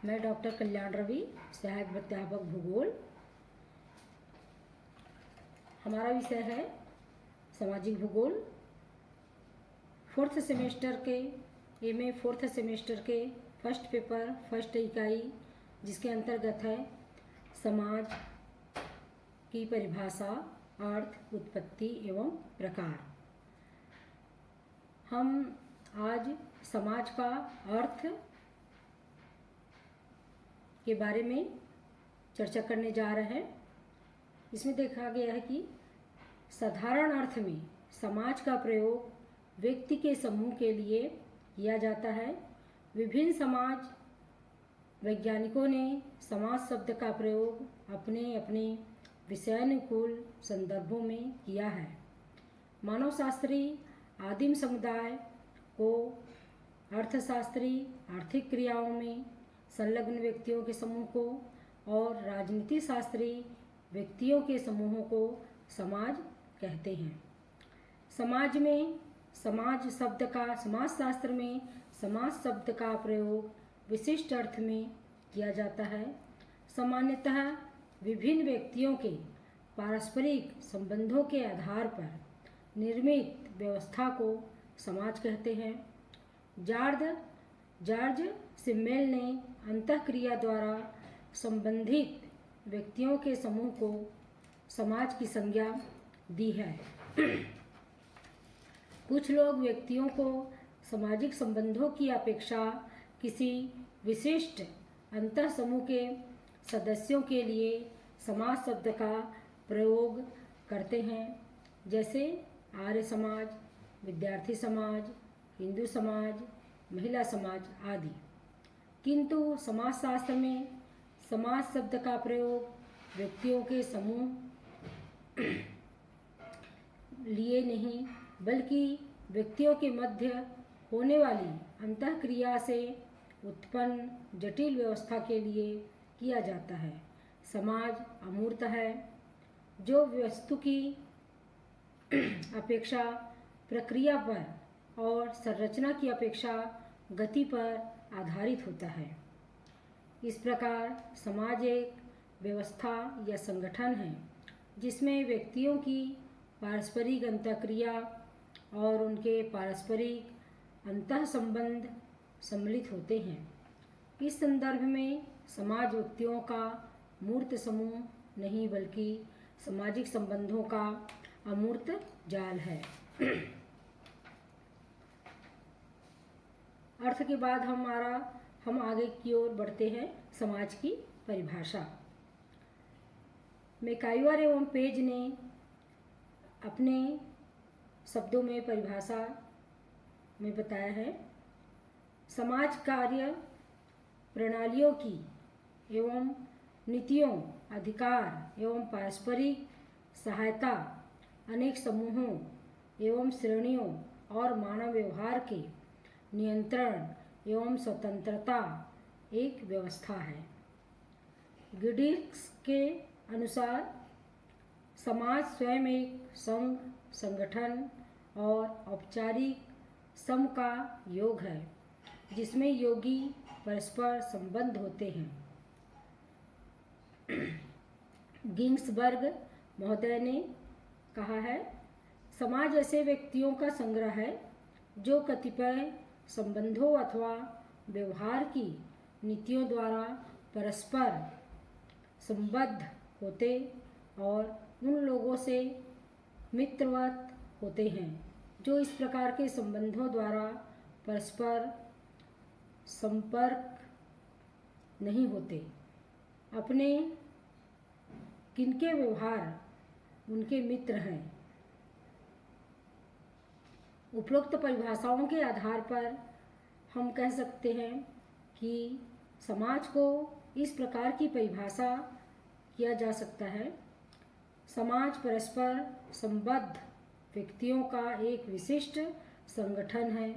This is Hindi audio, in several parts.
मैं डॉक्टर कल्याण रवि, सहायक अध्यापक भूगोल। हमारा विषय है सामाजिक भूगोल। फोर्थ सेमेस्टर के एमए फोर्थ सेमेस्टर के फर्स्ट पेपर फर्स्ट इकाई, जिसके अंतर्गत है समाज की परिभाषा, अर्थ, उत्पत्ति एवं प्रकार। हम आज समाज का अर्थ के बारे में चर्चा करने जा रहे हैं। इसमें देखा गया है कि साधारण अर्थ में समाज का प्रयोग व्यक्ति के समूह के लिए किया जाता है। विभिन्न समाज वैज्ञानिकों ने समाज शब्द का प्रयोग अपने अपने विषयानुकूल संदर्भों में किया है। मानवशास्त्री आदिम समुदाय को अर्थशास्त्री आर्थिक क्रियाओं में संलग्न व्यक्तियों के समूह को और राजनीति शास्त्री व्यक्तियों के समूहों को समाज कहते हैं। समाज में समाजशास्त्र में समाज शब्द का प्रयोग विशिष्ट अर्थ में किया जाता है। सामान्यतः विभिन्न व्यक्तियों के पारस्परिक संबंधों के आधार पर निर्मित व्यवस्था को समाज कहते हैं। जॉर्ज सिमेल ने अंतःक्रिया द्वारा संबंधित व्यक्तियों के समूह को समाज की संज्ञा दी है। कुछ लोग व्यक्तियों को सामाजिक संबंधों की अपेक्षा किसी विशिष्ट अंतः समूह के सदस्यों के लिए समाज शब्द का प्रयोग करते हैं, जैसे आर्य समाज, विद्यार्थी समाज, हिंदू समाज, महिला समाज आदि। किंतु समाजशास्त्र में समाज शब्द का प्रयोग व्यक्तियों के समूह लिए नहीं, बल्कि व्यक्तियों के मध्य होने वाली अंतःक्रिया से उत्पन्न जटिल व्यवस्था के लिए किया जाता है। समाज अमूर्त है, जो वस्तु की अपेक्षा प्रक्रिया पर और संरचना की अपेक्षा गति पर आधारित होता है। इस प्रकार समाज एक व्यवस्था या संगठन है जिसमें व्यक्तियों की पारस्परिक अंतःक्रिया और उनके पारस्परिक अंतः संबंध सम्मिलित होते हैं। इस संदर्भ में समाज व्यक्तियों का मूर्त समूह नहीं, बल्कि सामाजिक संबंधों का अमूर्त जाल है। अर्थ के बाद हम आगे की ओर बढ़ते हैं। समाज की परिभाषा। मैकाइवर एवं पेज ने अपने शब्दों में परिभाषा में बताया है, समाज कार्य प्रणालियों की एवं नीतियों, अधिकार एवं पारस्परिक सहायता, अनेक समूहों एवं श्रेणियों और मानव व्यवहार के नियंत्रण एवं स्वतंत्रता एक व्यवस्था है। गिडिक्स के अनुसार समाज स्वयं एक संघ, संगठन और औपचारिक सम का योग है, जिसमें योगी परस्पर संबंध होते हैं। गिंसबर्ग महोदय ने कहा है, समाज ऐसे व्यक्तियों का संग्रह है जो कतिपय संबंधों अथवा व्यवहार की नीतियों द्वारा परस्पर संबद्ध होते और उन लोगों से मित्रवत होते हैं जो इस प्रकार के संबंधों द्वारा परस्पर संपर्क नहीं होते। अपने किनके व्यवहार उनके मित्र हैं। उपरोक्त परिभाषाओं के आधार पर हम कह सकते हैं कि समाज को इस प्रकार की परिभाषा किया जा सकता है। समाज परस्पर संबद्ध व्यक्तियों का एक विशिष्ट संगठन है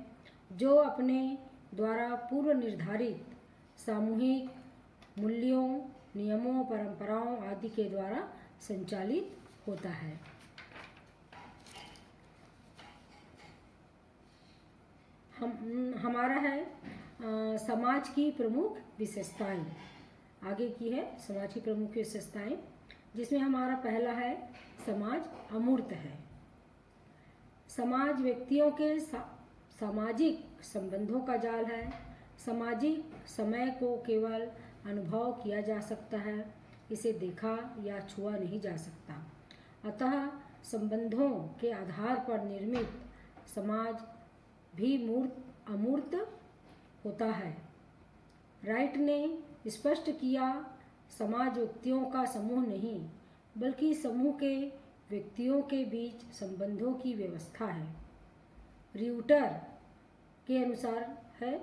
जो अपने द्वारा पूर्व निर्धारित सामूहिक मूल्यों, नियमों, परंपराओं आदि के द्वारा संचालित होता है। हमारा है समाज की प्रमुख विशेषताएं। आगे की है समाज की प्रमुख विशेषताएं, जिसमें हमारा पहला है समाज अमूर्त है। समाज व्यक्तियों के सामाजिक संबंधों का जाल है। सामाजिक समय को केवल अनुभव किया जा सकता है, इसे देखा या छुआ नहीं जा सकता। अतः संबंधों के आधार पर निर्मित समाज भी अमूर्त होता है। राइट ने स्पष्ट किया, समाज व्यक्तियों का समूह नहीं बल्कि समूह के व्यक्तियों के बीच संबंधों की व्यवस्था है। रियूटर के अनुसार है,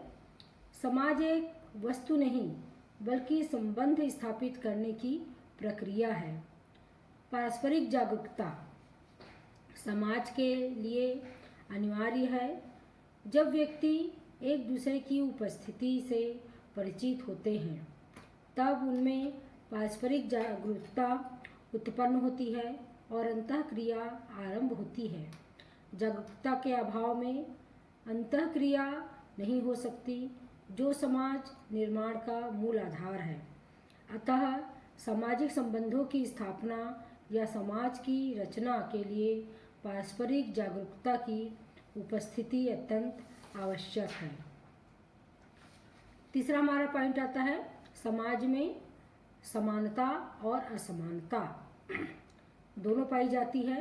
समाज एक वस्तु नहीं बल्कि संबंध स्थापित करने की प्रक्रिया है। पारस्परिक जागरूकता समाज के लिए अनिवार्य है। जब व्यक्ति एक दूसरे की उपस्थिति से परिचित होते हैं तब उनमें पारस्परिक जागरूकता उत्पन्न होती है और अंतःक्रिया आरंभ होती है। जागरूकता के अभाव में अंतःक्रिया नहीं हो सकती, जो समाज निर्माण का मूल आधार है। अतः सामाजिक संबंधों की स्थापना या समाज की रचना के लिए पारस्परिक जागरूकता की उपस्थिति अत्यंत आवश्यक है। तीसरा हमारा पॉइंट आता है, समाज में समानता और असमानता दोनों पाई जाती है।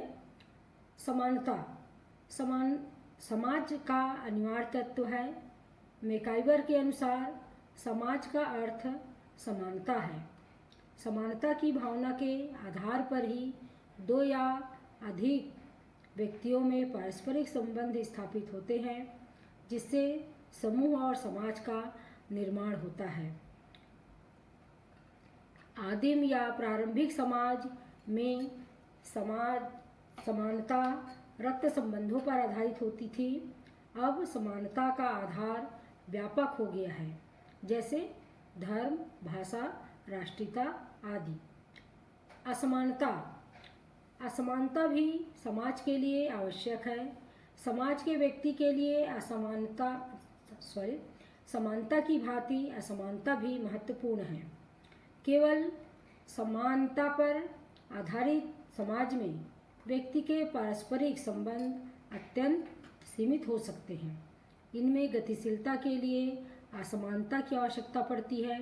समानता समाज का अनिवार्य तत्व है। मैकाइवर के अनुसार समाज का अर्थ समानता है। समानता की भावना के आधार पर ही दो या अधिक व्यक्तियों में पारस्परिक संबंध स्थापित होते हैं, जिससे समूह और समाज का निर्माण होता है। आदिम या प्रारंभिक समाज में समानता रक्त संबंधों पर आधारित होती थी। अब समानता का आधार व्यापक हो गया है, जैसे धर्म, भाषा, राष्ट्रीयता आदि। असमानता भी समाज के लिए आवश्यक है। समाज के व्यक्ति के लिए समानता की भांति असमानता भी महत्वपूर्ण है। केवल समानता पर आधारित समाज में व्यक्ति के पारस्परिक संबंध अत्यंत सीमित हो सकते हैं। इनमें गतिशीलता के लिए असमानता की आवश्यकता पड़ती है।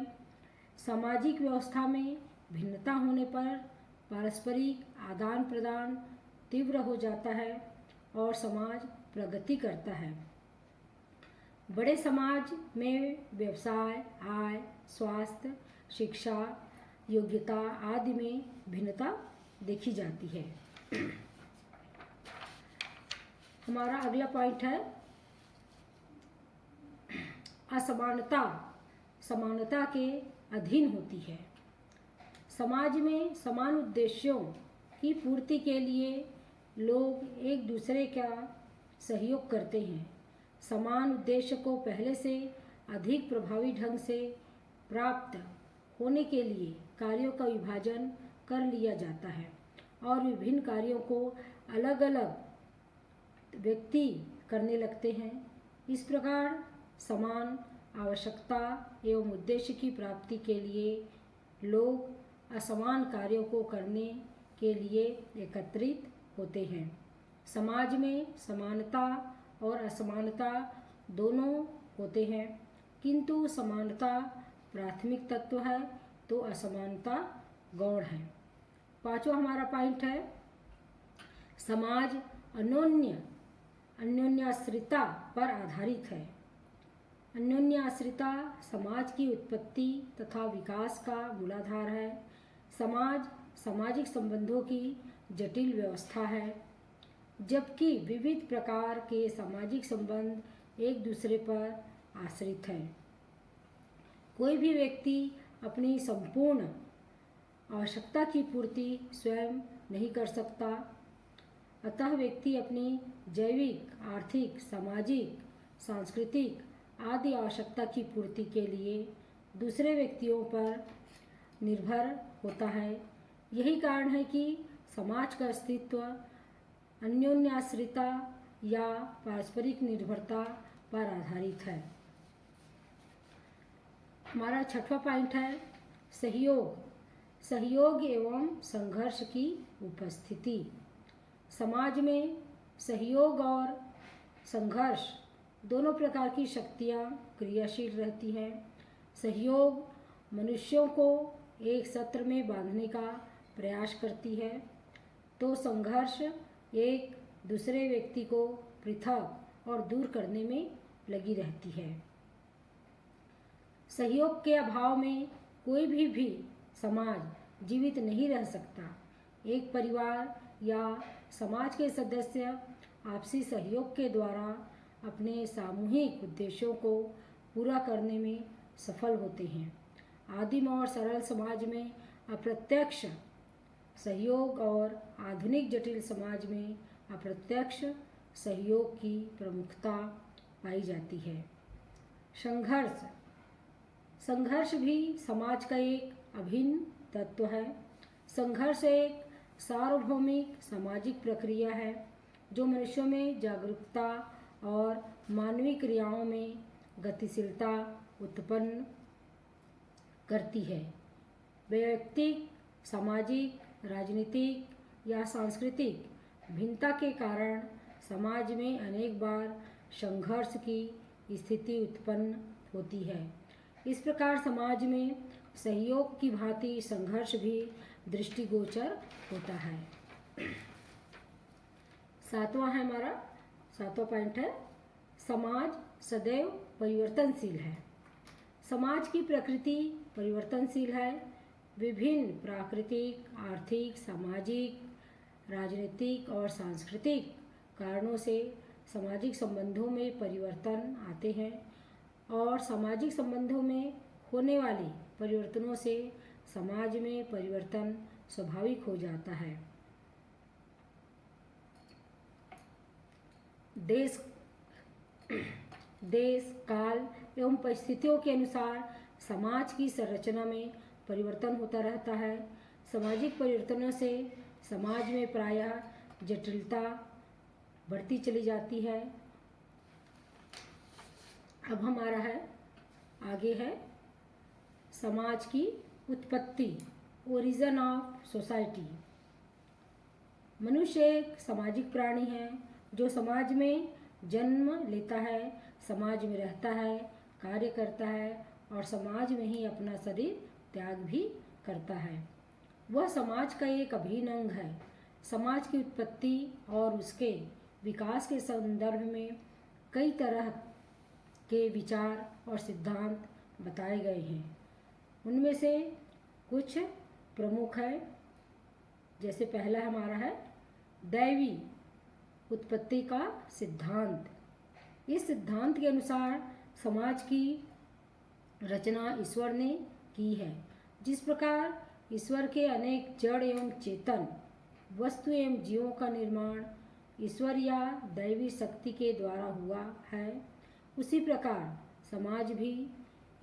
सामाजिक व्यवस्था में भिन्नता होने पर पारस्परिक आदान प्रदान तीव्र हो जाता है और समाज प्रगति करता है। बड़े समाज में व्यवसाय, आय, स्वास्थ्य, शिक्षा, योग्यता आदि में भिन्नता देखी जाती है। हमारा अगला पॉइंट है असमानता समानता के अधीन होती है। समाज में समान उद्देश्यों की पूर्ति के लिए लोग एक दूसरे का सहयोग करते हैं। समान उद्देश्य को पहले से अधिक प्रभावी ढंग से प्राप्त होने के लिए कार्यों का विभाजन कर लिया जाता है और विभिन्न कार्यों को अलग अलग व्यक्ति करने लगते हैं। इस प्रकार समान आवश्यकता एवं उद्देश्य की प्राप्ति के लिए लोग असमान कार्यों को करने के लिए एकत्रित होते हैं। समाज में समानता और असमानता दोनों होते हैं, किंतु समानता प्राथमिक तत्व है तो असमानता गौण है। पांचवा हमारा पॉइंट है समाज अन्योन्याश्रिता पर आधारित है। अन्योन्याश्रिता समाज की उत्पत्ति तथा विकास का मूलाधार है। समाज सामाजिक संबंधों की जटिल व्यवस्था है, जबकि विविध प्रकार के सामाजिक संबंध एक दूसरे पर आश्रित हैं। कोई भी व्यक्ति अपनी संपूर्ण आवश्यकता की पूर्ति स्वयं नहीं कर सकता, अतः व्यक्ति अपनी जैविक, आर्थिक, सामाजिक, सांस्कृतिक आदि आवश्यकता की पूर्ति के लिए दूसरे व्यक्तियों पर निर्भर होता है। यही कारण है कि समाज का अस्तित्व अन्योन्याश्रिता या पारस्परिक निर्भरता पर आधारित है। हमारा छठवां पॉइंट है सहयोग। सहयोग एवं संघर्ष की उपस्थिति। समाज में सहयोग और संघर्ष दोनों प्रकार की शक्तियाँ क्रियाशील रहती हैं। सहयोग मनुष्यों को एक सत्र में बांधने का प्रयास करती है, तो संघर्ष एक दूसरे व्यक्ति को पृथक और दूर करने में लगी रहती है। सहयोग के अभाव में कोई भी समाज जीवित नहीं रह सकता। एक परिवार या समाज के सदस्य आपसी सहयोग के द्वारा अपने सामूहिक उद्देश्यों को पूरा करने में सफल होते हैं। आदिम और सरल समाज में अप्रत्यक्ष सहयोग और आधुनिक जटिल समाज में अप्रत्यक्ष सहयोग की प्रमुखता पाई जाती है। संघर्ष। संघर्ष भी समाज का एक अभिन्न तत्व है। संघर्ष एक सार्वभौमिक सामाजिक प्रक्रिया है जो मनुष्यों में जागरूकता और मानवीय क्रियाओं में गतिशीलता उत्पन्न करती है। वैयक्तिक, सामाजिक, राजनीतिक या सांस्कृतिक भिन्नता के कारण समाज में अनेक बार संघर्ष की स्थिति उत्पन्न होती है। इस प्रकार समाज में सहयोग की भांति संघर्ष भी दृष्टिगोचर होता है। सातवां पॉइंट है समाज सदैव परिवर्तनशील है। समाज की प्रकृति परिवर्तनशील है। विभिन्न प्राकृतिक, आर्थिक, सामाजिक, राजनीतिक और सांस्कृतिक कारणों से सामाजिक संबंधों में परिवर्तन आते हैं और सामाजिक संबंधों में होने वाले परिवर्तनों से समाज में परिवर्तन स्वाभाविक हो जाता है। देश, काल एवं परिस्थितियों के अनुसार समाज की संरचना में परिवर्तन होता रहता है। सामाजिक परिवर्तनों से समाज में प्रायः जटिलता बढ़ती चली जाती है। अब हमारा आगे है समाज की उत्पत्ति, ओरिजिन ऑफ सोसाइटी। मनुष्य एक सामाजिक प्राणी है जो समाज में जन्म लेता है, समाज में रहता है, कार्य करता है और समाज में ही अपना शरीर त्याग भी करता है। वह समाज का एक अभिन्न अंग है। समाज की उत्पत्ति और उसके विकास के संदर्भ में कई तरह के विचार और सिद्धांत बताए गए हैं। उनमें से कुछ प्रमुख है, जैसे पहला हमारा है दैवी उत्पत्ति का सिद्धांत। इस सिद्धांत के अनुसार समाज की रचना ईश्वर ने की है। जिस प्रकार ईश्वर के अनेक जड़ एवं चेतन वस्तु एवं जीवों का निर्माण ईश्वर या दैवी शक्ति के द्वारा हुआ है, उसी प्रकार समाज भी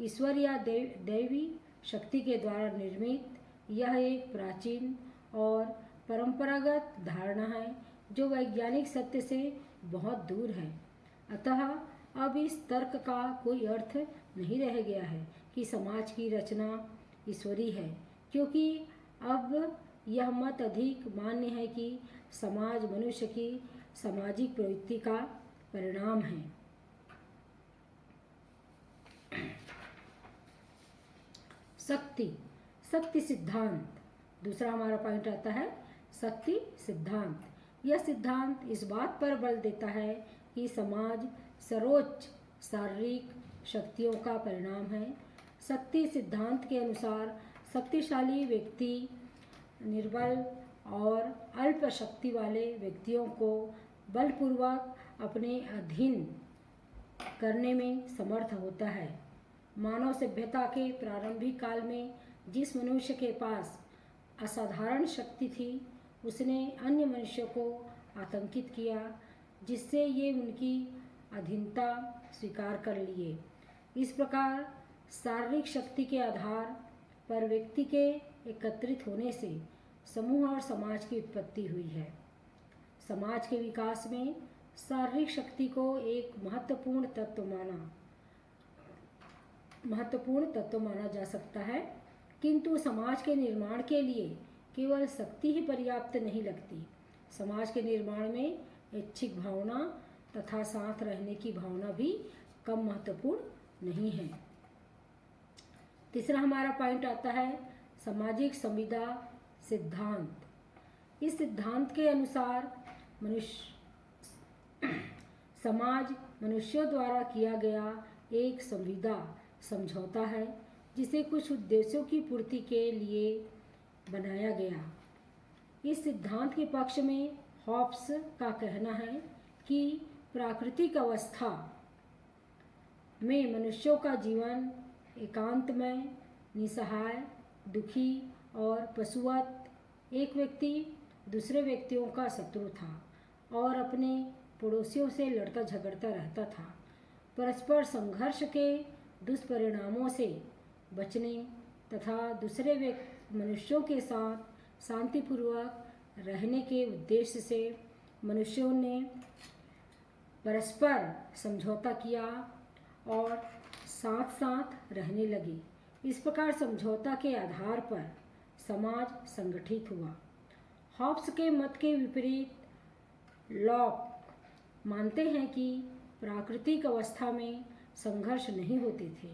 ईश्वर या दैवी शक्ति के द्वारा निर्मित यह एक प्राचीन और परंपरागत धारणा है जो वैज्ञानिक सत्य से बहुत दूर है। अतः अब इस तर्क का कोई अर्थ नहीं रह गया है कि समाज की रचना ईश्वरी है, क्योंकि अब यह मत अधिक मान्य है कि समाज मनुष्य की सामाजिक प्रवृत्ति का परिणाम है। शक्ति सिद्धांत। दूसरा हमारा पॉइंट आता है शक्ति सिद्धांत। यह सिद्धांत इस बात पर बल देता है कि समाज सर्वोच्च शारीरिक शक्तियों का परिणाम है। शक्ति सिद्धांत के अनुसार शक्तिशाली व्यक्ति निर्बल और अल्प शक्ति वाले व्यक्तियों को बलपूर्वक अपने अधीन करने में समर्थ होता है। मानव सभ्यता के प्रारंभिक काल में जिस मनुष्य के पास असाधारण शक्ति थी, उसने अन्य मनुष्यों को आतंकित किया, जिससे ये उनकी अधीनता स्वीकार कर लिए। इस प्रकार शारीरिक शक्ति के आधार पर व्यक्ति के एकत्रित होने से समूह और समाज की उत्पत्ति हुई है। समाज के विकास में शारीरिक शक्ति को एक महत्वपूर्ण तत्व माना। महत्वपूर्ण तत्व माना जा सकता है, किंतु समाज के निर्माण के लिए केवल शक्ति ही पर्याप्त नहीं लगती। समाज के निर्माण में ऐच्छिक भावना तथा साथ रहने की भावना भी कम महत्वपूर्ण नहीं है। तीसरा हमारा पॉइंट आता है सामाजिक संविदा सिद्धांत। इस सिद्धांत के अनुसार समाज मनुष्यों द्वारा किया गया एक संविदा समझौता है, जिसे कुछ उद्देश्यों की पूर्ति के लिए बनाया गया। इस सिद्धांत के पक्ष में हॉब्स का कहना है कि प्राकृतिक अवस्था में मनुष्यों का जीवन एकांतमय, निसहाय, दुखी और पशुवत, एक व्यक्ति दूसरे व्यक्तियों का शत्रु था और अपने पड़ोसियों से लड़ता झगड़ता रहता था। परस्पर संघर्ष के दुष्परिणामों से बचने तथा दूसरे मनुष्यों के साथ शांतिपूर्वक रहने के उद्देश्य से मनुष्यों ने परस्पर समझौता किया और साथ साथ रहने लगे। इस प्रकार समझौता के आधार पर समाज संगठित हुआ। हॉब्स के मत के विपरीत लॉक मानते हैं कि प्राकृतिक अवस्था में संघर्ष नहीं होते थे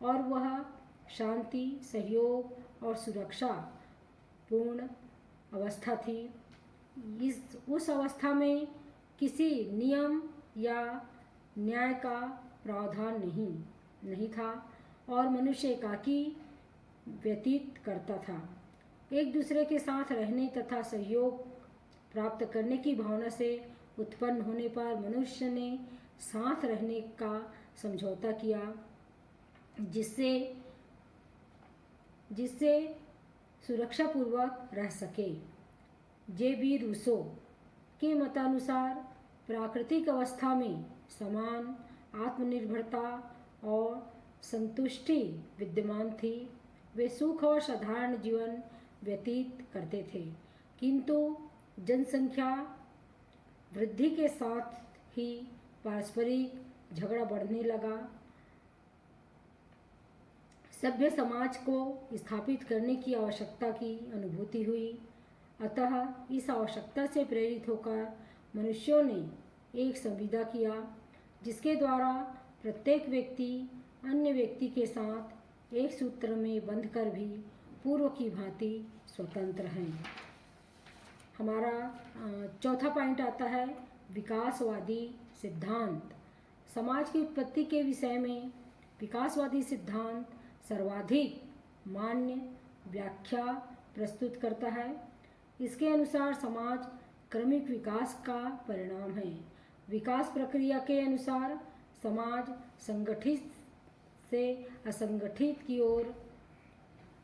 और वह शांति, सहयोग और सुरक्षा पूर्ण अवस्था थी। उस अवस्था में किसी नियम या न्याय का प्रावधान नहीं था और मनुष्य एकाकी व्यतीत करता था। एक दूसरे के साथ रहने तथा सहयोग प्राप्त करने की भावना से उत्पन्न होने पर मनुष्य ने साथ रहने का समझौता किया, जिससे सुरक्षापूर्वक रह सके। जे.बी. रूसो के मतानुसार प्राकृतिक अवस्था में समान आत्मनिर्भरता और संतुष्टि विद्यमान थी। वे सुख और साधारण जीवन व्यतीत करते थे, किंतु जनसंख्या वृद्धि के साथ ही पारस्परिक झगड़ा बढ़ने लगा। सभ्य समाज को स्थापित करने की आवश्यकता की अनुभूति हुई। अतः इस आवश्यकता से प्रेरित होकर मनुष्यों ने एक संविदा किया, जिसके द्वारा प्रत्येक व्यक्ति अन्य व्यक्ति के साथ एक सूत्र में बंधकर भी पूर्व की भांति स्वतंत्र हैं। हमारा चौथा पॉइंट आता है विकासवादी सिद्धांत। समाज की उत्पत्ति के विषय में विकासवादी सिद्धांत सर्वाधिक मान्य व्याख्या प्रस्तुत करता है। इसके अनुसार समाज क्रमिक विकास का परिणाम है। विकास प्रक्रिया के अनुसार समाज संगठित से असंगठित की ओर,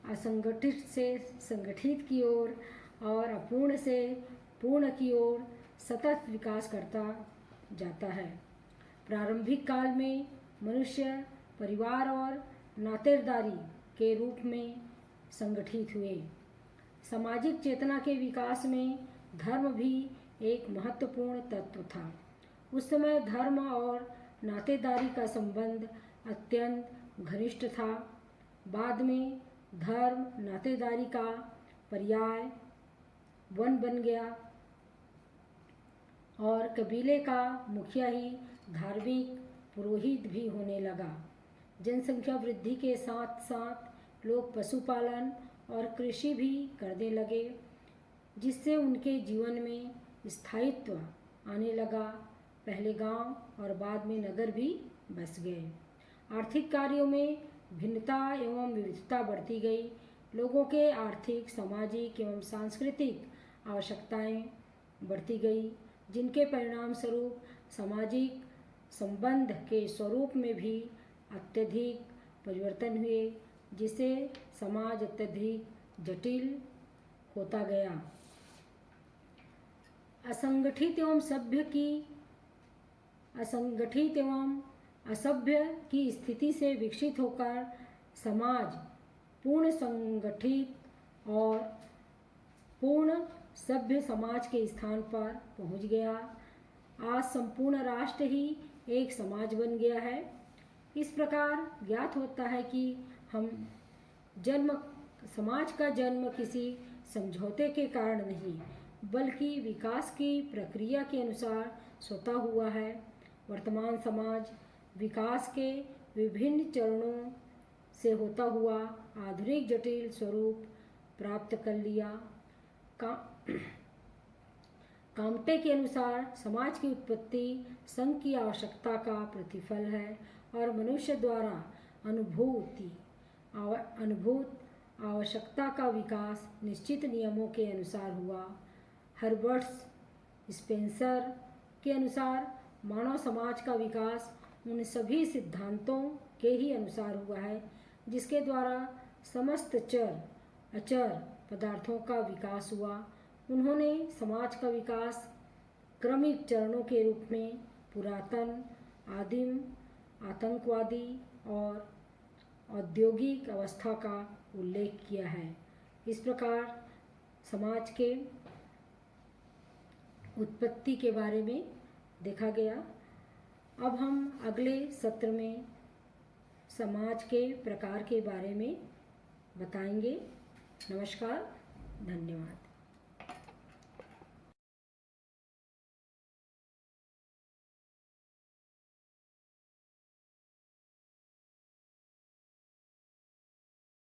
असंगठित से संगठित की ओर और अपूर्ण से पूर्ण की ओर सतत विकास करता जाता है। प्रारंभिक काल में मनुष्य परिवार और नातेदारी के रूप में संगठित हुए। सामाजिक चेतना के विकास में धर्म भी एक महत्वपूर्ण तत्व था। उस समय धर्म और नातेदारी का संबंध अत्यंत घनिष्ठ था। बाद में धर्म नातेदारी का पर्याय वन बन गया और कबीले का मुखिया ही धार्मिक पुरोहित भी होने लगा। जनसंख्या वृद्धि के साथ साथ लोग पशुपालन और कृषि भी करने लगे, जिससे उनके जीवन में स्थायित्व आने लगा। पहले गांव और बाद में नगर भी बस गए। आर्थिक कार्यों में भिन्नता एवं विविधता बढ़ती गई। लोगों के आर्थिक, सामाजिक एवं सांस्कृतिक आवश्यकताएं बढ़ती गई, जिनके परिणाम स्वरूप सामाजिक संबंध के स्वरूप में भी अत्यधिक परिवर्तन हुए, जिससे समाज अत्यधिक जटिल होता गया। असंगठित एवं असभ्य की स्थिति से विकसित होकर समाज पूर्ण संगठित और पूर्ण सभ्य समाज के स्थान पर पहुंच गया। आज संपूर्ण राष्ट्र ही एक समाज बन गया है। इस प्रकार ज्ञात होता है कि समाज का जन्म किसी समझौते के कारण नहीं बल्कि विकास की प्रक्रिया के अनुसार स्वतः हुआ है। वर्तमान समाज विकास के विभिन्न चरणों से होता हुआ आधुनिक जटिल स्वरूप प्राप्त कर लिया। काम्टे के अनुसार समाज की उत्पत्ति संघ की आवश्यकता का प्रतिफल है और मनुष्य द्वारा अनुभूत आवश्यकता का विकास निश्चित नियमों के अनुसार हुआ। हर्बर्ट स्पेंसर के अनुसार मानव समाज का विकास उन सभी सिद्धांतों के ही अनुसार हुआ है जिसके द्वारा समस्त चर अचर पदार्थों का विकास हुआ। उन्होंने समाज का विकास क्रमिक चरणों के रूप में पुरातन, आदिम, आतंकवादी और औद्योगिक अवस्था का उल्लेख किया है। इस प्रकार समाज के उत्पत्ति के बारे में देखा गया। अब हम अगले सत्र में समाज के प्रकार के बारे में बताएंगे। नमस्कार, धन्यवाद।